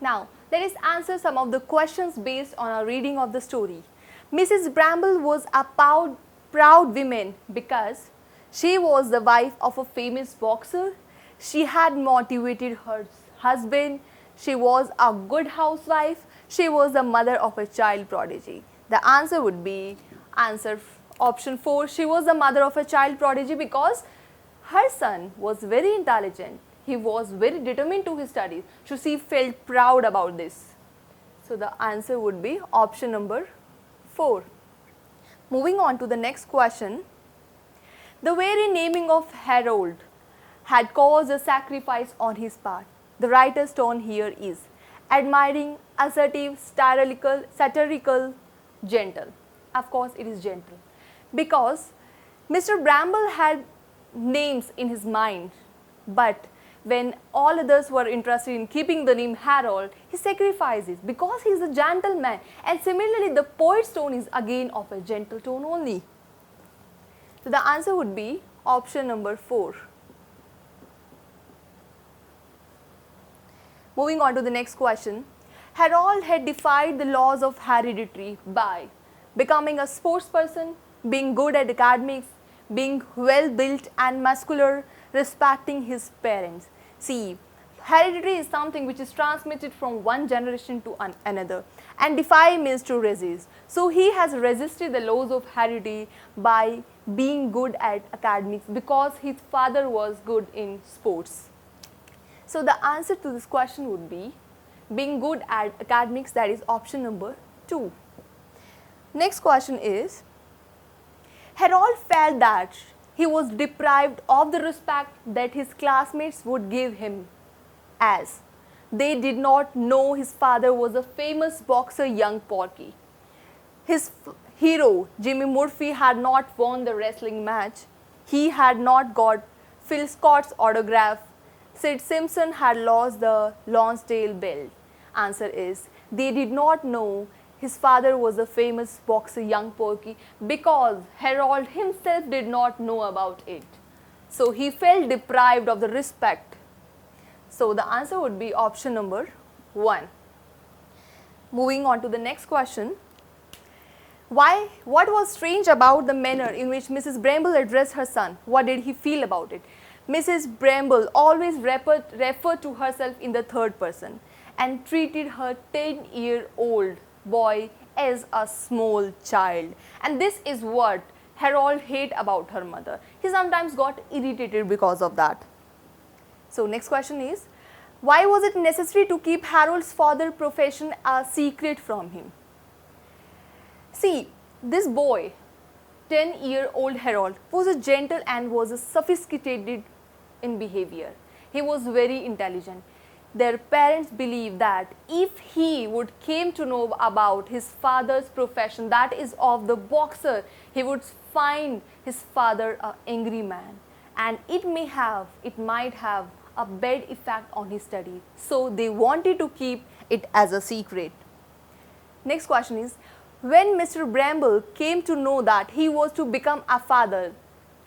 Now, let us answer some of the questions based on our reading of the story. Mrs. Bramble was a proud woman because she was the wife of a famous boxer. She had motivated her husband. She was a good housewife. She was the mother of a child prodigy. The answer would be answer option 4. She was the mother of a child prodigy because her son was very intelligent. He was very determined to his studies. So she felt proud about this. So the answer would be option number 4. Moving on to the next question. The very naming of Harold had caused a sacrifice on his part. The writer's tone here is admiring, assertive, satirical, gentle. Of course, it is gentle. Because Mr. Bramble had names in his mind, but when all others were interested in keeping the name Harold, he sacrifices because he is a gentleman. And similarly, the poet's tone is again of a gentle tone only. So the answer would be option number 4. Moving on to the next question. Harold had defied the laws of heredity by becoming a sports person, being good at academics, being well built and muscular, respecting his parents. See, heredity is something which is transmitted from one generation to another, and defy means to resist. So he has resisted the laws of heredity by being good at academics because his father was good in sports. So the answer to this question would be being good at academics, that is option number 2. Next question is, Harold felt that he was deprived of the respect that his classmates would give him, as they did not know his father was a famous boxer, young Porky. His hero, Jimmy Murphy, had not won the wrestling match. He had not got Phil Scott's autograph. Sid Simpson had lost the Lonsdale belt. Answer is, they did not know his father was a famous boxer, young Porky, because Harold himself did not know about it. So he felt deprived of the respect. So the answer would be option number 1. Moving on to the next question. What was strange about the manner in which Mrs. Bramble addressed her son? What did he feel about it? Mrs. Bramble always referred to herself in the third person and treated her 10-year-old boy as a small child. And this is what Harold hated about her mother. He sometimes got irritated because of that. So next question is, why was it necessary to keep Harold's father's profession a secret from him? See, this boy, 10-year-old Harold, was a gentle and was a sophisticated in behavior. He was very intelligent. Their parents believed that if he would came to know about his father's profession, that is of the boxer, he would find his father an angry man, and it might have a bad effect on his study. So they wanted to keep it as a secret. Next question is, when Mr. Bramble came to know that he was to become a father,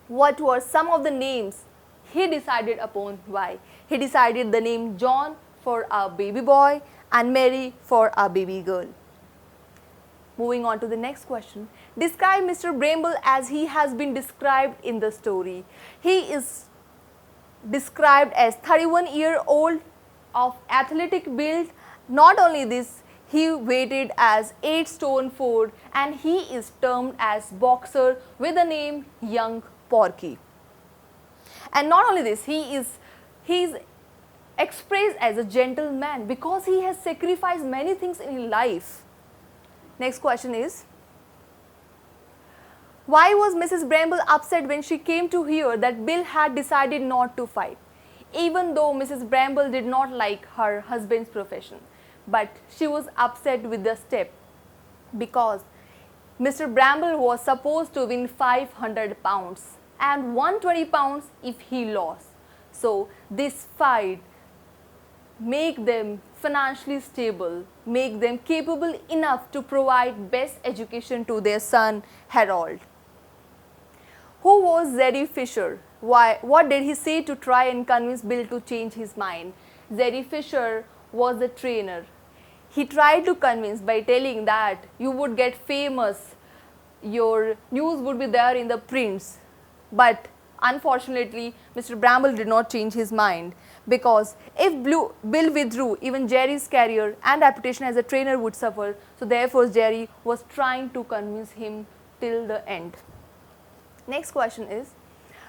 what were some of the names he decided upon? Why? He decided the name John for a baby boy and Mary for a baby girl. Moving on to the next question. Describe Mr. Bramble as he has been described in the story. He is described as 31-year-old of athletic build. Not only this, he weighed as 8 stone 4 and he is termed as boxer with the name Young Porky. And not only this, he is expressed as a gentleman because he has sacrificed many things in his life. Next question is, why was Mrs. Bramble upset when she came to hear that Bill had decided not to fight? Even though Mrs. Bramble did not like her husband's profession, but she was upset with the step because Mr. Bramble was supposed to win 500 pounds and 120 pounds if he lost. So this fight make them financially stable, make them capable enough to provide best education to their son Harold. Who was Zeddy Fisher? What did he say to try and convince Bill to change his mind? Zeddy Fisher was the trainer. He tried to convince by telling that you would get famous, your news would be there in the prints. But unfortunately, Mr. Bramble did not change his mind, because if Bill withdrew, even Jerry's career and reputation as a trainer would suffer. So therefore, Jerry was trying to convince him till the end. Next question is,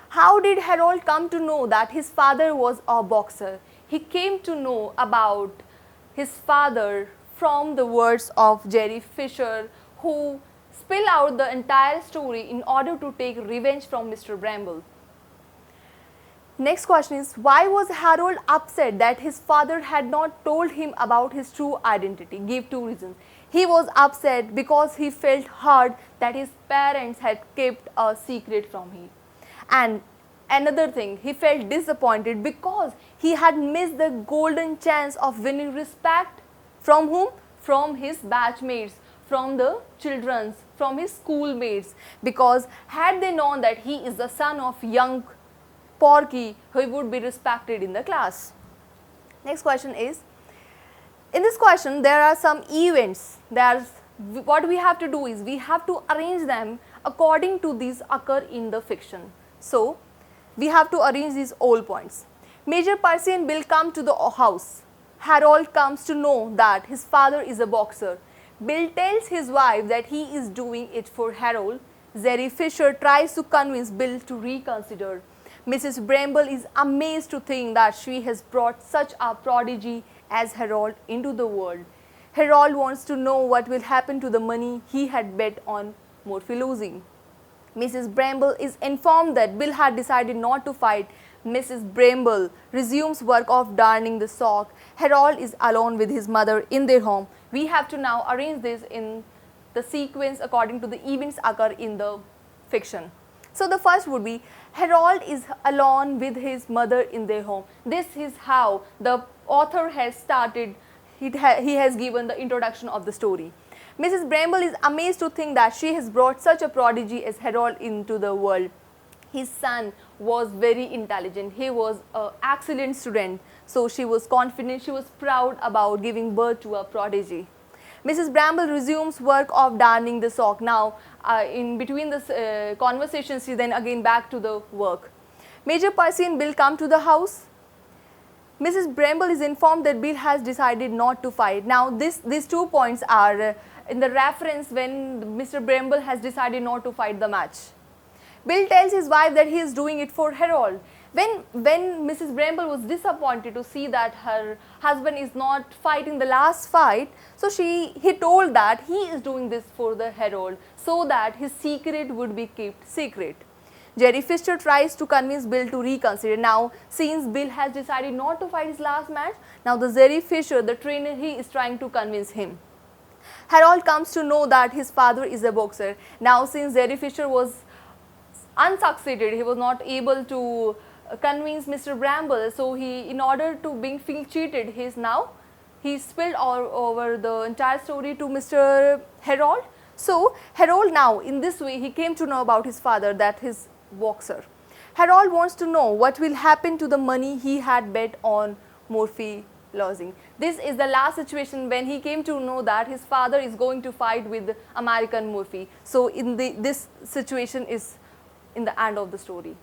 how did Harold come to know that his father was a boxer? He came to know about his father from the words of Jerry Fisher, who spilled out the entire story in order to take revenge from Mr. Bramble. Next question is, why was Harold upset that his father had not told him about his true identity? Give two reasons. He was upset because he felt hurt that his parents had kept a secret from him. And another thing, he felt disappointed because he had missed the golden chance of winning respect from whom? From his batchmates, from the children's, from his schoolmates. Because had they known that he is the son of young Porky, he would be respected in the class. Next question is, in this question there are some events. What we have to do is we have to arrange them according to these occur in the fiction. So we have to arrange these all points. Major Percy and Bill come to the house. Harold comes to know that his father is a boxer. Bill tells his wife that he is doing it for Harold. Jerry Fisher tries to convince Bill to reconsider. Mrs. Bramble is amazed to think that she has brought such a prodigy as Harold into the world. Harold wants to know what will happen to the money he had bet on Morphy losing. Mrs. Bramble is informed that Bill had decided not to fight. Mrs. Bramble resumes work of darning the sock. Harold is alone with his mother in their home. We have to now arrange this in the sequence according to the events occur in the fiction. So the first would be, Harold is alone with his mother in their home. This is how the author has started, he has given the introduction of the story. Mrs. Bramble is amazed to think that she has brought such a prodigy as Harold into the world. His son was very intelligent, he was an excellent student, so she was confident, she was proud about giving birth to a prodigy. Mrs. Bramble resumes work of darning the sock. Now, in between the conversations, she then again back to the work. Major Percy and Bill come to the house. Mrs. Bramble is informed that Bill has decided not to fight. Now, these 2 points are in the reference when Mr. Bramble has decided not to fight the match. Bill tells his wife that he is doing it for Harold. When Mrs. Bramble was disappointed to see that her husband is not fighting the last fight, so he told that he is doing this for the Harold so that his secret would be kept secret. Jerry Fisher tries to convince Bill to reconsider. Now, since Bill has decided not to fight his last match, now the Jerry Fisher, the trainer, he is trying to convince him. Harold comes to know that his father is a boxer. Now, since Jerry Fisher was unsucceeded, he was not able to convince Mr. Bramble, so in order to feel cheated, he spilled all over the entire story to Mr. Harold. So Harold now, in this way, he came to know about his father, that his boxer. Harold wants to know what will happen to the money he had bet on Morphy losing. This is the last situation when he came to know that his father is going to fight with American Morphy. So this situation is in the end of the story.